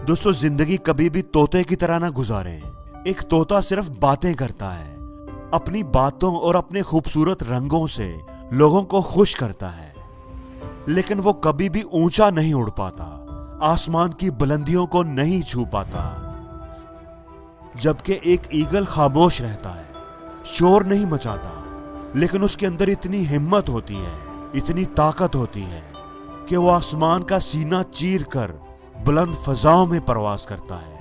दोस्तों, जिंदगी कभी भी तोते की तरह ना गुजारें। एक तोता सिर्फ बातें करता है, अपनी बातों और अपने खूबसूरत रंगों से लोगों को खुश करता है, लेकिन वो कभी भी ऊंचा नहीं उड़ पाता, आसमान की बुलंदियों को नहीं छू पाता। जबकि एक ईगल खामोश रहता है, शोर नहीं मचाता, लेकिन उसके अंदर इतनी हिम्मत होती है, इतनी ताकत होती है कि वो आसमान का सीना चीर कर बुलंद फजाओं में प्रवास करता है।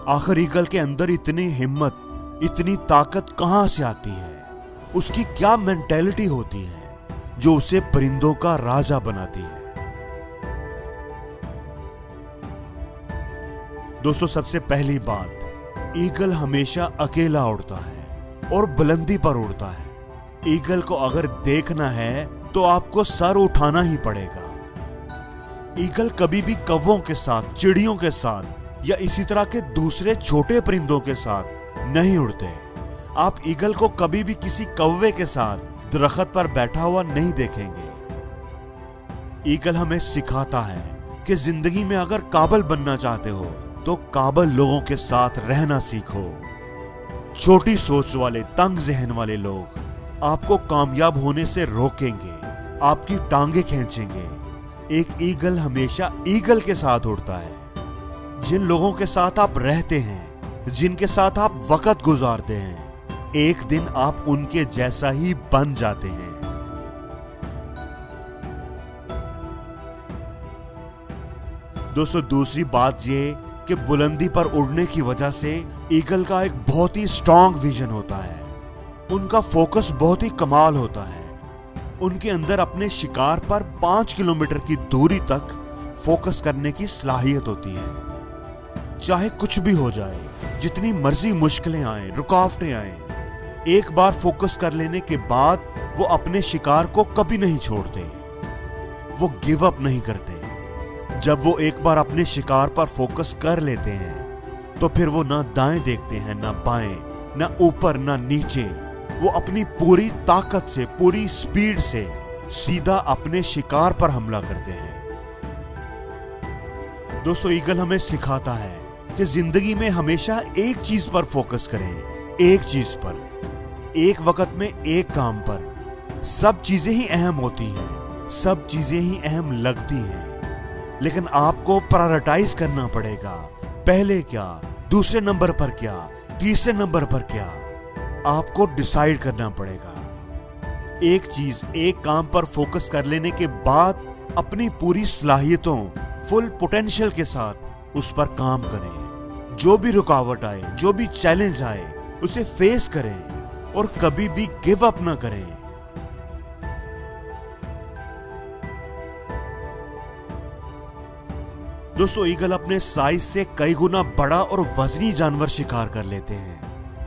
आखिर ईगल के अंदर इतनी हिम्मत, इतनी ताकत कहां से आती है? उसकी क्या मेंटेलिटी होती है जो उसे परिंदों का राजा बनाती है? दोस्तों, सबसे पहली बात, ईगल हमेशा अकेला उड़ता है और बुलंदी पर उड़ता है। ईगल को अगर देखना है तो आपको सर उठाना ही पड़ेगा। ईगल कभी भी कौवों के साथ, चिड़ियों के साथ या इसी तरह के दूसरे छोटे परिंदों के साथ नहीं उड़ते। आप ईगल को कभी भी किसी कौवे के साथ दरख्त पर बैठा हुआ नहीं देखेंगे। ईगल हमें सिखाता है कि जिंदगी में अगर काबिल बनना चाहते हो तो काबिल लोगों के साथ रहना सीखो। छोटी सोच वाले, तंग जहन वाले लोग आपको कामयाब होने से रोकेंगे, आपकी टांगे खींचेंगे। एक ईगल हमेशा ईगल के साथ उड़ता है। जिन लोगों के साथ आप रहते हैं, जिनके साथ आप वक्त गुजारते हैं, एक दिन आप उनके जैसा ही बन जाते हैं। दोस्तों, दूसरी बात ये कि बुलंदी पर उड़ने की वजह से ईगल का एक बहुत ही स्ट्रॉन्ग विजन होता है। उनका फोकस बहुत ही कमाल होता है। उनके अंदर अपने शिकार पर 5 किलोमीटर की दूरी तक फोकस करने की सलाहियत होती है। चाहे कुछ भी हो जाए, जितनी मर्जी मुश्किलें आए, रुकावटें आए, एक बार फोकस कर लेने के बाद वो अपने शिकार को कभी नहीं छोड़ते। वो गिव अप नहीं करते। जब वो एक बार अपने शिकार पर फोकस कर लेते हैं तो फिर वो ना दाएं देखते हैं, ना बाएं, ना ऊपर, ना नीचे। वो अपनी पूरी ताकत से, पूरी स्पीड से सीधा अपने शिकार पर हमला करते हैं। दोस्तों, ईगल हमें सिखाता है कि जिंदगी में हमेशा एक चीज पर फोकस करें, एक चीज पर, एक वक्त में एक काम पर। सब चीजें ही अहम होती हैं, सब चीजें ही अहम लगती हैं, लेकिन आपको प्रायोरिटाइज करना पड़ेगा। पहले क्या, दूसरे नंबर पर क्या, तीसरे नंबर पर क्या, आपको डिसाइड करना पड़ेगा। एक चीज, एक काम पर फोकस कर लेने के बाद अपनी पूरी सलाहियतों, फुल पोटेंशियल के साथ उस पर काम करें। जो भी रुकावट आए, जो भी चैलेंज आए, उसे फेस करें और कभी भी गिव अप ना करें। दोस्तों, ईगल अपने साइज से कई गुना बड़ा और वजनी जानवर शिकार कर लेते हैं।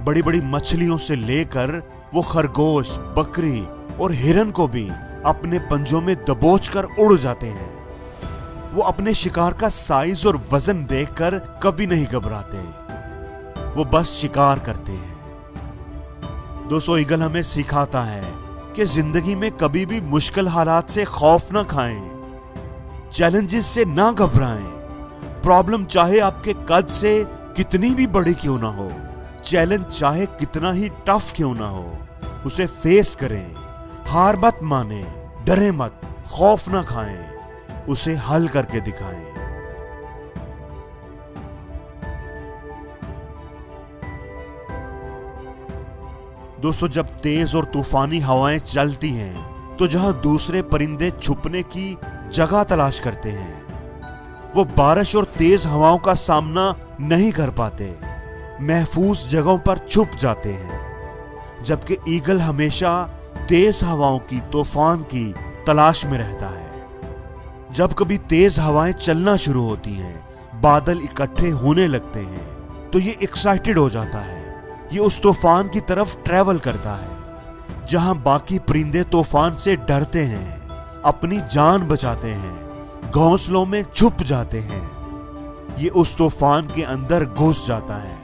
बड़ी बड़ी मछलियों से लेकर वो खरगोश, बकरी और हिरन को भी अपने पंजों में दबोचकर उड़ जाते हैं। वो अपने शिकार का साइज और वजन देखकर कभी नहीं घबराते, वो बस शिकार करते हैं। दोस्तों, ईगल हमें सिखाता है कि जिंदगी में कभी भी मुश्किल हालात से खौफ ना खाएं, चैलेंजेस से ना घबराएं। प्रॉब्लम चाहे आपके कद से कितनी भी बड़ी क्यों ना हो, चैलेंज चाहे कितना ही टफ क्यों ना हो, उसे फेस करें। हार मत माने, डरे मत, खौफ ना खाएं, उसे हल करके दिखाएं। दोस्तों, जब तेज और तूफानी हवाएं चलती हैं तो जहां दूसरे परिंदे छुपने की जगह तलाश करते हैं, वो बारिश और तेज हवाओं का सामना नहीं कर पाते, महफूज जगहों पर छुप जाते हैं। जबकि ईगल हमेशा तेज हवाओं की, तूफान की तलाश में रहता है। जब कभी तेज हवाएं चलना शुरू होती हैं, बादल इकट्ठे होने लगते हैं, तो ये एक्साइटेड हो जाता है। ये उस तूफान की तरफ ट्रैवल करता है। जहां बाकी परिंदे तूफान से डरते हैं, अपनी जान बचाते हैं, घोंसलों में छुप जाते हैं, ये उस तूफान के अंदर घुस जाता है।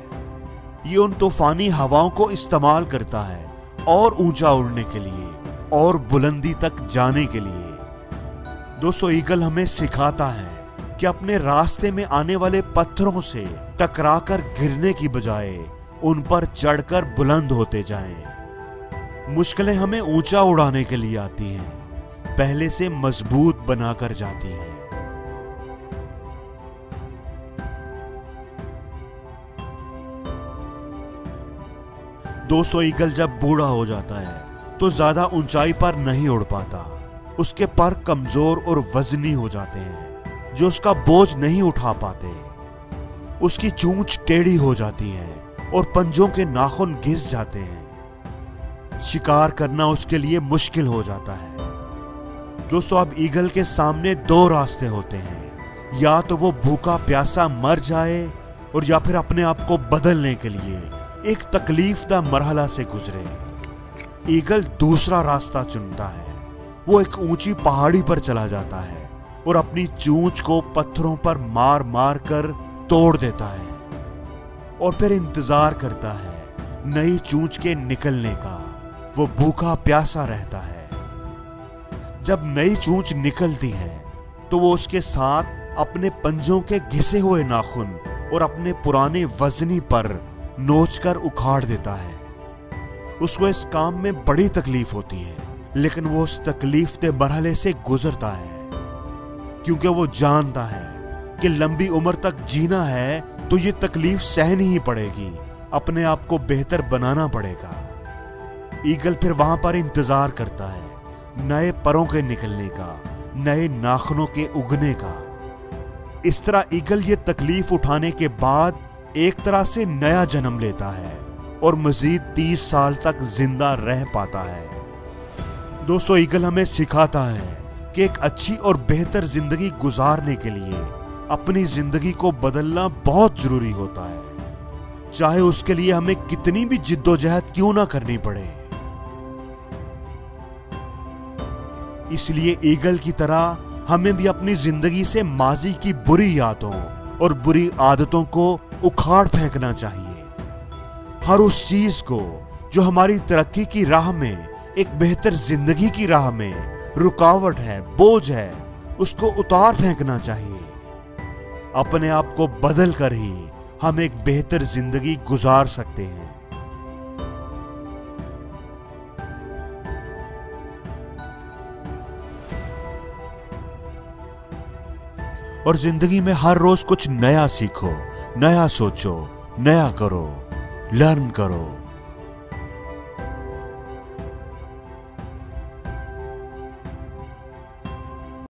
ये उन तूफानी हवाओं को इस्तेमाल करता है और ऊंचा उड़ने के लिए और बुलंदी तक जाने के लिए। दोस्तों, ईगल हमें सिखाता है कि अपने रास्ते में आने वाले पत्थरों से टकराकर गिरने की बजाय उन पर चढ़कर बुलंद होते जाएं। मुश्किलें हमें ऊंचा उड़ाने के लिए आती हैं, पहले से मजबूत बनाकर जाती हैं। दोस्तों, ईगल जब बूढ़ा हो जाता है तो ज्यादा ऊंचाई पर नहीं उड़ पाता। उसके पर कमजोर और वजनी हो जाते हैं, जो उसका बोझ नहीं उठा पाते। उसकी चोंच टेढ़ी हो जाती है और पंजों के नाखून घिस जाते हैं। शिकार करना उसके लिए मुश्किल हो जाता है। दोस्तों, अब ईगल के सामने दो रास्ते होते हैं, या तो वो भूखा प्यासा मर जाए और या फिर अपने आप को बदलने के लिए एक तकलीफदा मरहला से गुजरे। ईगल दूसरा रास्ता चुनता है। वो एक ऊंची पहाड़ी पर चला जाता है और अपनी चोंच को पत्थरों पर मार मार कर तोड़ देता है और फिर इंतजार करता है नई चोंच के निकलने का। वो भूखा प्यासा रहता है। जब नई चोंच निकलती है तो वो उसके साथ अपने पंजों के घिसे हुए नाखून और अपने पुराने वजनी पर नोचकर उखाड़ देता है। उसको इस काम में बड़ी तकलीफ होती है, लेकिन वो उस तकलीफ के मरहले से गुजरता है, क्योंकि वो जानता है कि लंबी उम्र तक जीना है तो ये तकलीफ सहनी ही पड़ेगी, अपने आप को बेहतर बनाना पड़ेगा। ईगल फिर वहां पर इंतजार करता है नए परों के निकलने का, नए नाखूनों के उगने का। इस तरह ईगल ये तकलीफ उठाने के बाद एक तरह से नया जन्म लेता है और मजीद 30 साल तक जिंदा रह पाता है। दोस्तों, ईगल हमें सिखाता है कि एक अच्छी और बेहतर जिंदगी गुजारने के लिए अपनी जिंदगी को बदलना बहुत जरूरी होता है, चाहे उसके लिए हमें कितनी भी जिद्दोजहद क्यों ना करनी पड़े। इसलिए ईगल की तरह हमें भी अपनी जिंदगी से माजी की बुरी यादों और बुरी आदतों को उखाड़ फेंकना चाहिए। हर उस चीज को जो हमारी तरक्की की राह में, एक बेहतर जिंदगी की राह में रुकावट है, बोझ है, उसको उतार फेंकना चाहिए। अपने आप को बदल कर ही हम एक बेहतर जिंदगी गुजार सकते हैं। और जिंदगी में हर रोज कुछ नया सीखो, नया सोचो, नया करो, लर्न करो।